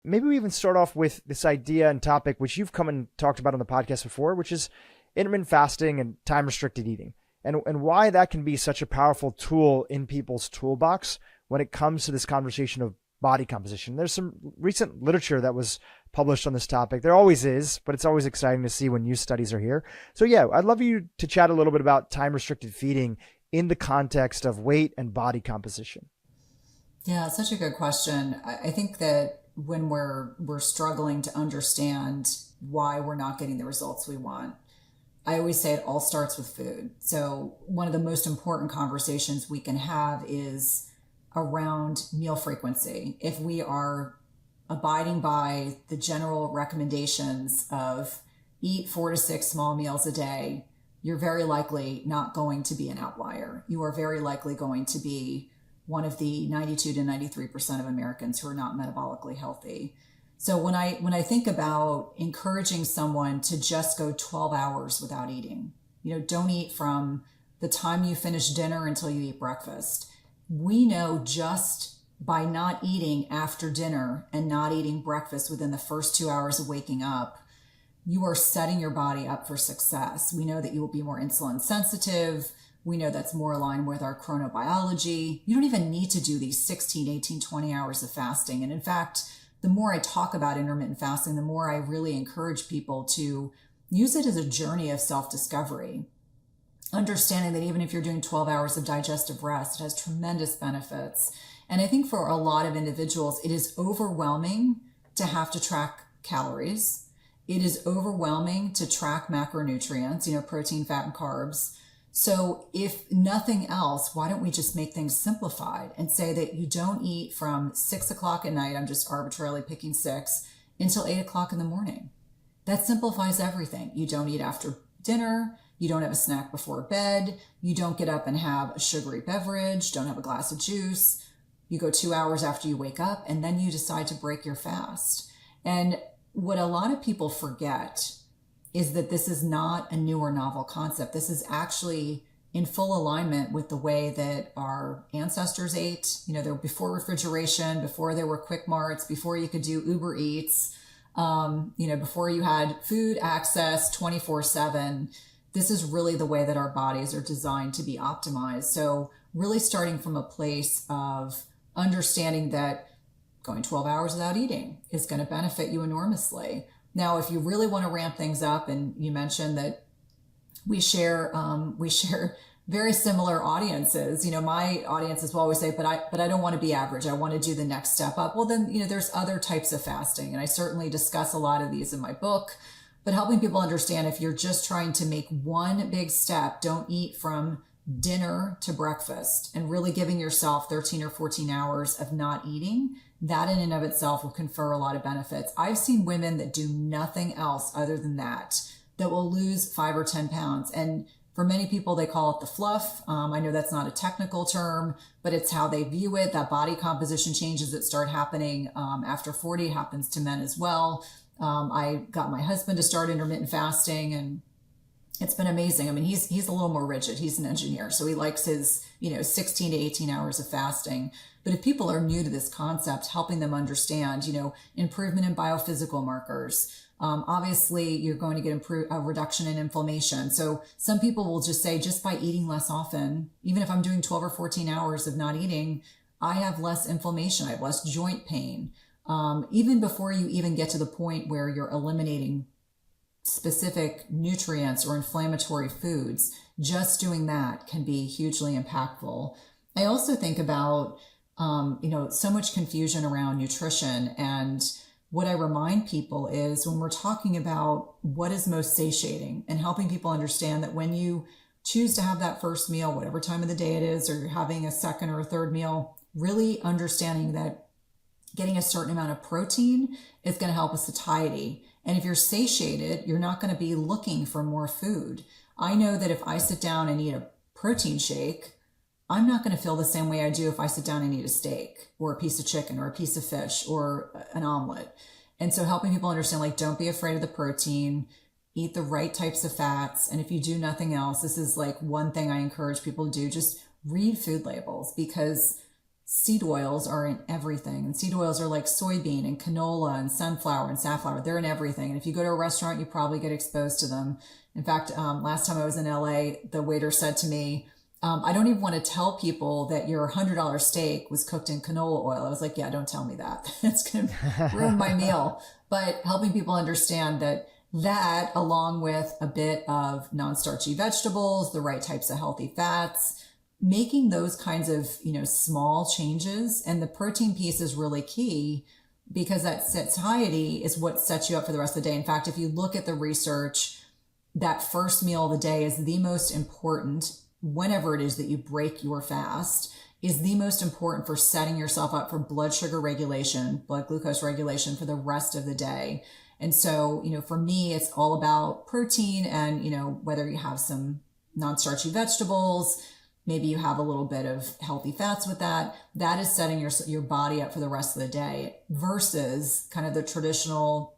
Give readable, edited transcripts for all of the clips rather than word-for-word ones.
maybe we even start off with this idea and topic, which you've come and talked about on the podcast before, which is intermittent fasting and time restricted eating, and why that can be such a powerful tool in people's toolbox when it comes to this conversation of body composition. There's some recent literature that was published on this topic. There always is, but it's always exciting to see when new studies are here. So yeah, I'd love you to chat a little bit about time restricted feeding in the context of weight and body composition. Yeah, such a good question. I think that when we're struggling to understand why we're not getting the results we want, I always say it all starts with food. So one of the most important conversations we can have is around meal frequency. If we are abiding by the general recommendations of eat 4 to 6 small meals a day, you're very likely not going to be an outlier. You are very likely going to be one of the 92 to 93% of Americans who are not metabolically healthy. So when I think about encouraging someone to just go 12 hours without eating, don't eat from the time you finish dinner until you eat breakfast. We know just by not eating after dinner and not eating breakfast within the first 2 hours of waking up, you are setting your body up for success. We know that you will be more insulin sensitive. We know that's more aligned with our chronobiology. You don't even need to do these 16, 18, 20 hours of fasting. And in fact, the more I talk about intermittent fasting, the more I really encourage people to use it as a journey of self-discovery. Understanding that even if you're doing 12 hours of digestive rest, it has tremendous benefits. And I think for a lot of individuals, it is overwhelming to have to track calories. It is overwhelming to track macronutrients, protein, fat, and carbs. So if nothing else, why don't we just make things simplified and say that you don't eat from 6 o'clock at night, I'm just arbitrarily picking 6, until 8 o'clock in the morning. That simplifies everything. You don't eat after dinner. You don't have a snack before bed. You don't get up and have a sugary beverage. Don't have a glass of juice. You go 2 hours after you wake up, and then you decide to break your fast. And what a lot of people forget is that this is not a new or novel concept. This is actually in full alignment with the way that our ancestors ate. They're before refrigeration, before there were quick marts, before you could do Uber Eats, before you had food access 24/7. This is really the way that our bodies are designed to be optimized. So really starting from a place of understanding that going 12 hours without eating is going to benefit you enormously. Now, if you really want to ramp things up, and you mentioned that we share very similar audiences. My audiences will always say, but I don't want to be average. I want to do the next step up. Well, then, there's other types of fasting. And I certainly discuss a lot of these in my book, but helping people understand if you're just trying to make one big step, don't eat from dinner to breakfast, and really giving yourself 13 or 14 hours of not eating, that in and of itself will confer a lot of benefits. I've seen women that do nothing else other than that will lose 5 or 10 pounds. And for many people, they call it the fluff. I know that's not a technical term, but it's how they view it. That body composition changes that start happening after 40 happens to men as well. I got my husband to start intermittent fasting, and it's been amazing. I mean, he's a little more rigid. He's an engineer, so he likes his 16 to 18 hours of fasting. But if people are new to this concept, helping them understand, improvement in biophysical markers. Obviously, you're going to get a reduction in inflammation. So some people will just say, just by eating less often, even if I'm doing 12 or 14 hours of not eating, I have less inflammation. I have less joint pain. Even before you even get to the point where you're eliminating specific nutrients or inflammatory foods, just doing that can be hugely impactful. I also think about, so much confusion around nutrition. And what I remind people is when we're talking about what is most satiating, and helping people understand that when you choose to have that first meal, whatever time of the day it is, or you're having a second or a third meal, really understanding that getting a certain amount of protein is going to help with satiety. And if you're satiated, you're not going to be looking for more food. I know that if I sit down and eat a protein shake, I'm not going to feel the same way I do if I sit down and eat a steak or a piece of chicken or a piece of fish or an omelet. And so helping people understand, don't be afraid of the protein, eat the right types of fats. And if you do nothing else, this is one thing I encourage people to do, just read food labels, because seed oils are in everything. And seed oils are like soybean and canola and sunflower and safflower. They're in everything. And if you go to a restaurant, you probably get exposed to them. In fact, last time I was in LA, the waiter said to me, I don't even want to tell people that your $100 steak was cooked in canola oil. I was like, yeah, don't tell me that. It's going to ruin my meal. But helping people understand that along with a bit of non-starchy vegetables, the right types of healthy fats, making those kinds of, small changes. And the protein piece is really key because that satiety is what sets you up for the rest of the day. In fact, if you look at the research, that first meal of the day is the most important. Whenever it is that you break your fast, is the most important for setting yourself up for blood sugar regulation, blood glucose regulation for the rest of the day. And so, for me, it's all about protein and, whether you have some non-starchy vegetables, maybe you have a little bit of healthy fats with that, that is setting your body up for the rest of the day versus kind of the traditional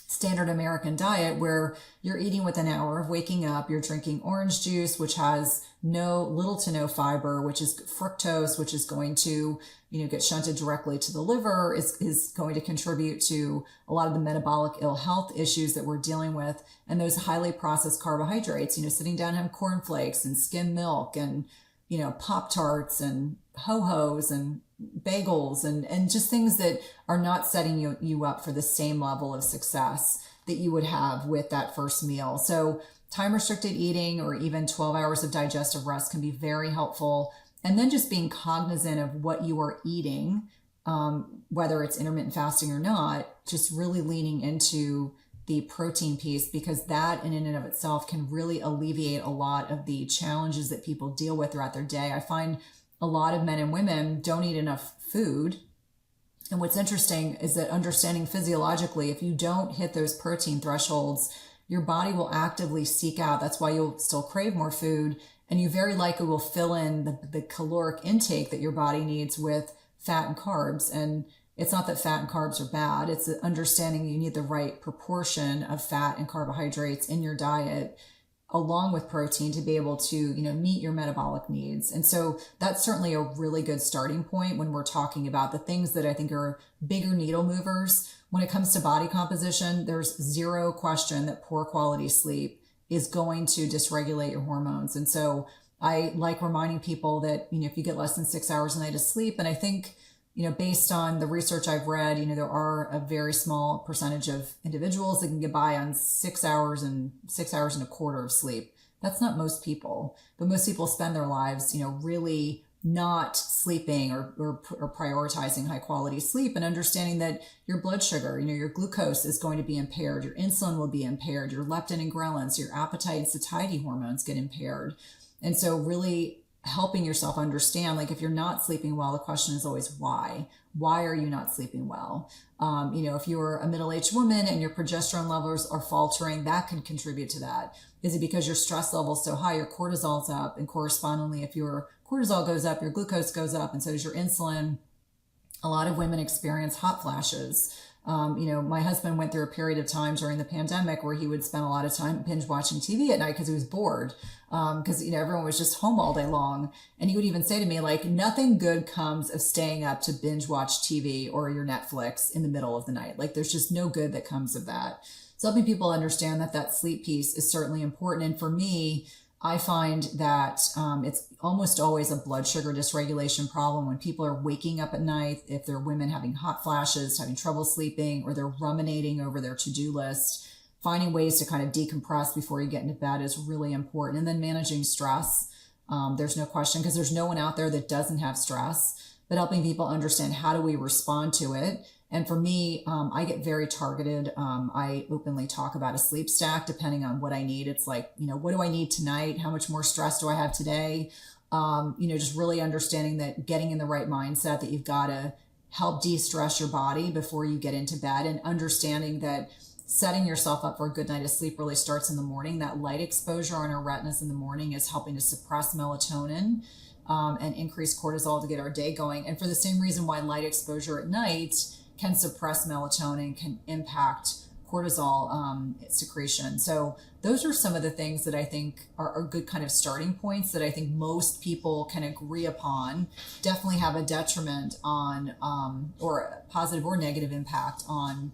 standard American diet where you're eating within an hour of waking up, you're drinking orange juice, which has little to no fiber, which is fructose, which is going to, get shunted directly to the liver, is going to contribute to a lot of the metabolic ill health issues that we're dealing with. And those highly processed carbohydrates, sitting down and having cornflakes and skim milk and, Pop-Tarts and Ho-Hos and bagels and just things that are not setting you up for the same level of success that you would have with that first meal. So time restricted eating or even 12 hours of digestive rest can be very helpful. And then just being cognizant of what you are eating, whether it's intermittent fasting or not, just really leaning into the protein piece, because that in and of itself can really alleviate a lot of the challenges that people deal with throughout their day. I find a lot of men and women don't eat enough food. And what's interesting is that understanding physiologically, if you don't hit those protein thresholds, your body will actively seek out. That's why you'll still crave more food. And you very likely will fill in the caloric intake that your body needs with fat and carbs. And it's not that fat and carbs are bad. It's understanding you need the right proportion of fat and carbohydrates in your diet along with protein to be able to, meet your metabolic needs. And so that's certainly a really good starting point when we're talking about the things that I think are bigger needle movers. When it comes to body composition, there's zero question that poor quality sleep is going to dysregulate your hormones. And so I like reminding people that, if you get less than 6 hours a night of sleep, and I think, based on the research I've read, there are a very small percentage of individuals that can get by on 6 hours and 6.25 hours of sleep. That's not most people, but most people spend their lives, really not sleeping or prioritizing high quality sleep and understanding that your blood sugar, your glucose is going to be impaired, your insulin will be impaired, your leptin and ghrelin, so your appetite and satiety hormones get impaired. And so really helping yourself understand, like if you're not sleeping well, the question is always why? Why are you not sleeping well? If you're a middle-aged woman and your progesterone levels are faltering, that can contribute to that. Is it because your stress level is so high, your cortisol's up, and correspondingly, if your cortisol goes up, your glucose goes up, and so does your insulin. A lot of women experience hot flashes. My husband went through a period of time during the pandemic where he would spend a lot of time binge watching TV at night because he was bored. Because, everyone was just home all day long. And he would even say to me, like, nothing good comes of staying up to binge watch TV or your Netflix in the middle of the night. Like, there's just no good that comes of that. So helping people understand that sleep piece is certainly important. And for me, I find that it's almost always a blood sugar dysregulation problem when people are waking up at night, if they're women having hot flashes, having trouble sleeping, or they're ruminating over their to-do list. Finding ways to kind of decompress before you get into bed is really important. And then managing stress. There's no question, because there's no one out there that doesn't have stress, but helping people understand how do we respond to it. And for me, I get very targeted. I openly talk about a sleep stack depending on what I need. It's like, what do I need tonight? How much more stress do I have today? Just really understanding that getting in the right mindset, that you've got to help de-stress your body before you get into bed, and understanding that setting yourself up for a good night of sleep really starts in the morning. That light exposure on our retinas in the morning is helping to suppress melatonin and increase cortisol to get our day going. And for the same reason why light exposure at night can suppress melatonin, can impact cortisol secretion. So those are some of the things that I think are good kind of starting points that I think most people can agree upon definitely have a detriment on or a positive or negative impact on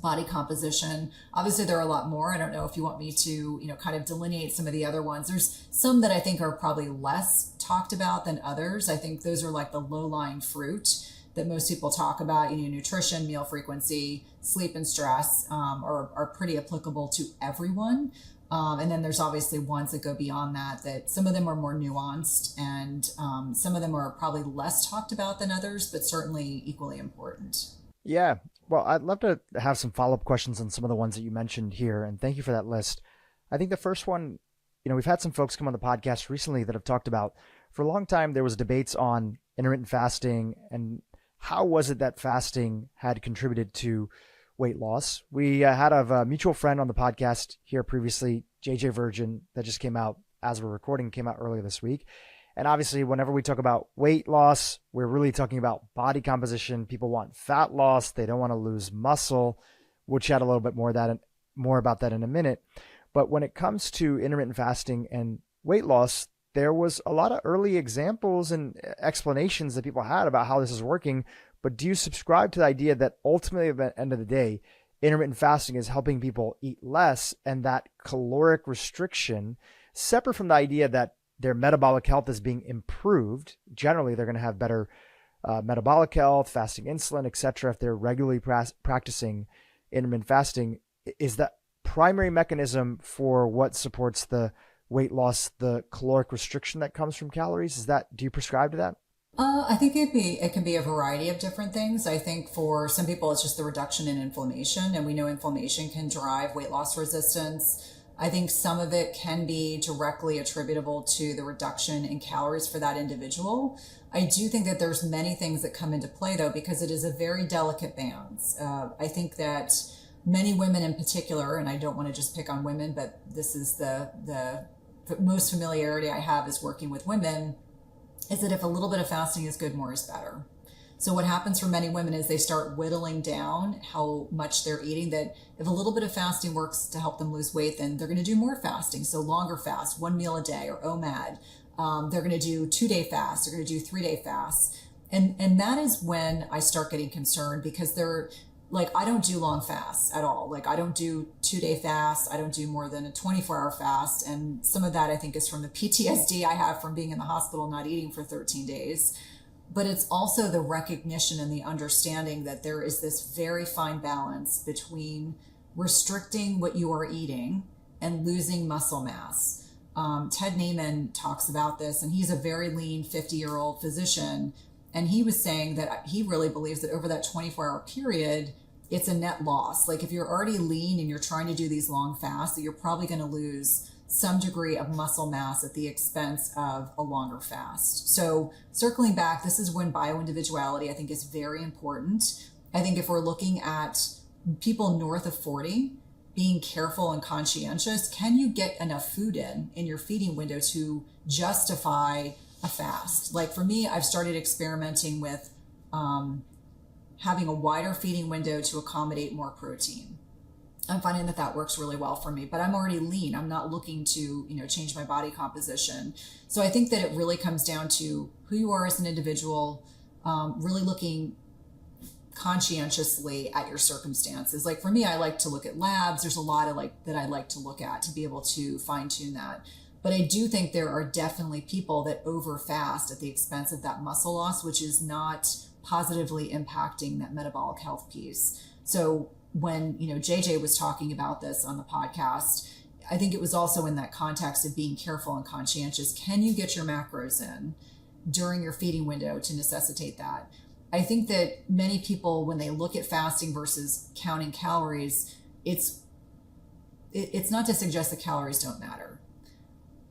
body composition. Obviously, there are a lot more. I don't know if you want me to, kind of delineate some of the other ones. There's some that I think are probably less talked about than others. I think those are like the low-lying fruit that most people talk about. Nutrition, meal frequency, sleep, and stress are pretty applicable to everyone. And then there's obviously ones that go beyond that some of them are more nuanced, and some of them are probably less talked about than others, but certainly equally important. Yeah. Well, I'd love to have some follow-up questions on some of the ones that you mentioned here, and thank you for that list. I think the first one, we've had some folks come on the podcast recently that have talked about, for a long time, there was debates on intermittent fasting and how was it that fasting had contributed to weight loss. We had a mutual friend on the podcast here previously, JJ Virgin, that just came out as we're recording, came out earlier this week. And obviously, whenever we talk about weight loss, we're really talking about body composition. People want fat loss. They don't want to lose muscle. We'll chat a little bit more about that in a minute. But when it comes to intermittent fasting and weight loss, there was a lot of early examples and explanations that people had about how this is working. But do you subscribe to the idea that ultimately, at the end of the day, intermittent fasting is helping people eat less, and that caloric restriction, separate from the idea that their metabolic health is being improved, generally they're going to have better metabolic health, fasting insulin, etc., if they're regularly practicing intermittent fasting, is the primary mechanism for what supports the weight loss, the caloric restriction that comes from calories? Do you prescribe to that? I think it can be a variety of different things. I think for some people, it's just the reduction in inflammation, and we know inflammation can drive weight loss resistance. I think some of it can be directly attributable to the reduction in calories for that individual. I do think that there's many things that come into play, though, because it is a very delicate balance. I think that many women in particular, and I don't want to just pick on women, but this is the most familiarity I have is working with women, is that if a little bit of fasting is good, more is better. So what happens for many women is they start whittling down how much they're eating, that if a little bit of fasting works to help them lose weight, then they're going to do more fasting. So longer fast, 1 meal a day, or OMAD. They're going to do 2-day fasts. They're going to do 3-day fasts. And that is when I start getting concerned, because I don't do long fasts at all. I don't do 2-day fasts. I don't do more than a 24-hour fast. And some of that I think is from the PTSD I have from being in the hospital, not eating for 13 days. But it's also the recognition and the understanding that there is this very fine balance between restricting what you are eating and losing muscle mass. Ted Naiman talks about this, and he's a very lean 50-year-old physician. And he was saying that he really believes that over that 24-hour period, it's a net loss. If you're already lean and you're trying to do these long fasts, that you're probably going to lose some degree of muscle mass at the expense of a longer fast. So circling back, this is when bioindividuality, I think, is very important. I think if we're looking at people north of 40, being careful and conscientious, can you get enough food in your feeding window to justify a fast? For me, I've started experimenting with having a wider feeding window to accommodate more protein. I'm finding that works really well for me, but I'm already lean. I'm not looking to, change my body composition. So I think that it really comes down to who you are as an individual, really looking conscientiously at your circumstances. For me, I like to look at labs. There's a lot that I like to look at to be able to fine tune that. But I do think there are definitely people that over fast at the expense of that muscle loss, which is not positively impacting that metabolic health piece. So when, JJ was talking about this on the podcast, I think it was also in that context of being careful and conscientious. Can you get your macros in during your feeding window to necessitate that? I think that many people, when they look at fasting versus counting calories, it's not to suggest that calories don't matter,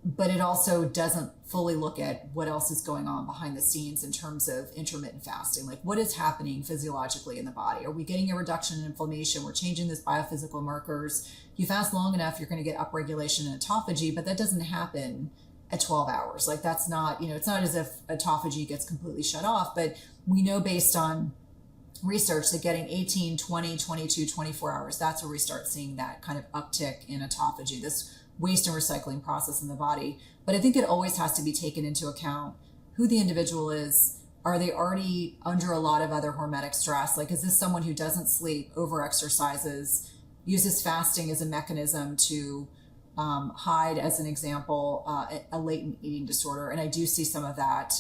but it also doesn't fully look at what else is going on behind the scenes in terms of intermittent fasting. What is happening physiologically in the body? Are we getting a reduction in inflammation? We're changing these biophysical markers. You fast long enough, you're going to get upregulation in autophagy, but that doesn't happen at 12 hours. That's not, it's not as if autophagy gets completely shut off, but we know based on research that getting 18, 20, 22, 24 hours, that's where we start seeing that kind of uptick in autophagy, this waste and recycling process in the body. But I think it always has to be taken into account who the individual is. Are they already under a lot of other hormetic stress? Like, is this someone who doesn't sleep, over exercises, uses fasting as a mechanism to hide, as an example, a latent eating disorder? And I do see some of that.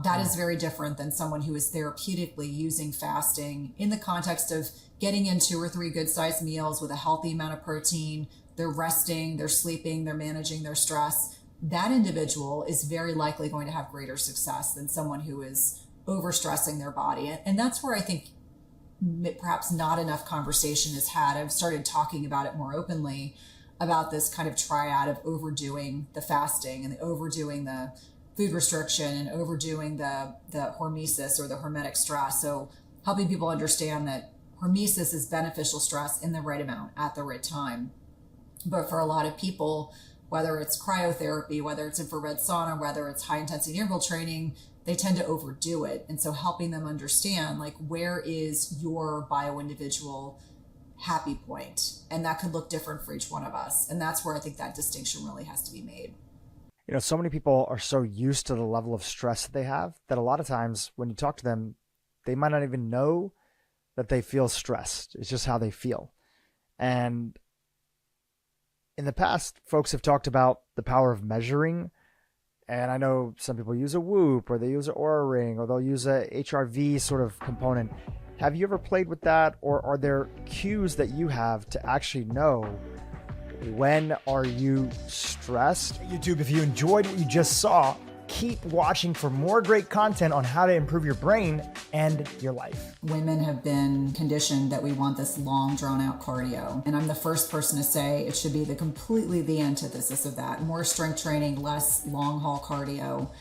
That is very different than someone who is therapeutically using fasting in the context of getting in 2 or 3 good sized meals with a healthy amount of protein. They're resting, they're sleeping, they're managing their stress. That individual is very likely going to have greater success than someone who is overstressing their body. And that's where I think perhaps not enough conversation is had. I've started talking about it more openly, about this kind of triad of overdoing the fasting and overdoing the food restriction and overdoing the hormesis or the hormetic stress. So helping people understand that hormesis is beneficial stress in the right amount at the right time. But for a lot of people, whether it's cryotherapy, whether it's infrared sauna, whether it's high intensity interval training, they tend to overdo it. And so helping them understand, like, where is your bio-individual happy point? And that could look different for each one of us. And that's where I think that distinction really has to be made. You know, so many people are so used to the level of stress that they have that a lot of times when you talk to them, they might not even know that they feel stressed. It's just how they feel. And in the past, folks have talked about the power of measuring. And I know some people use a Whoop, or they use an Oura Ring, or they'll use a HRV sort of component. Have you ever played with that? Or are there cues that you have to actually know when are you stressed? YouTube, if you enjoyed what you just saw, keep watching for more great content on how to improve your brain and your life. Women have been conditioned that we want this long, drawn-out cardio. And I'm the first person to say it should be completely the antithesis of that. More strength training, less long-haul cardio.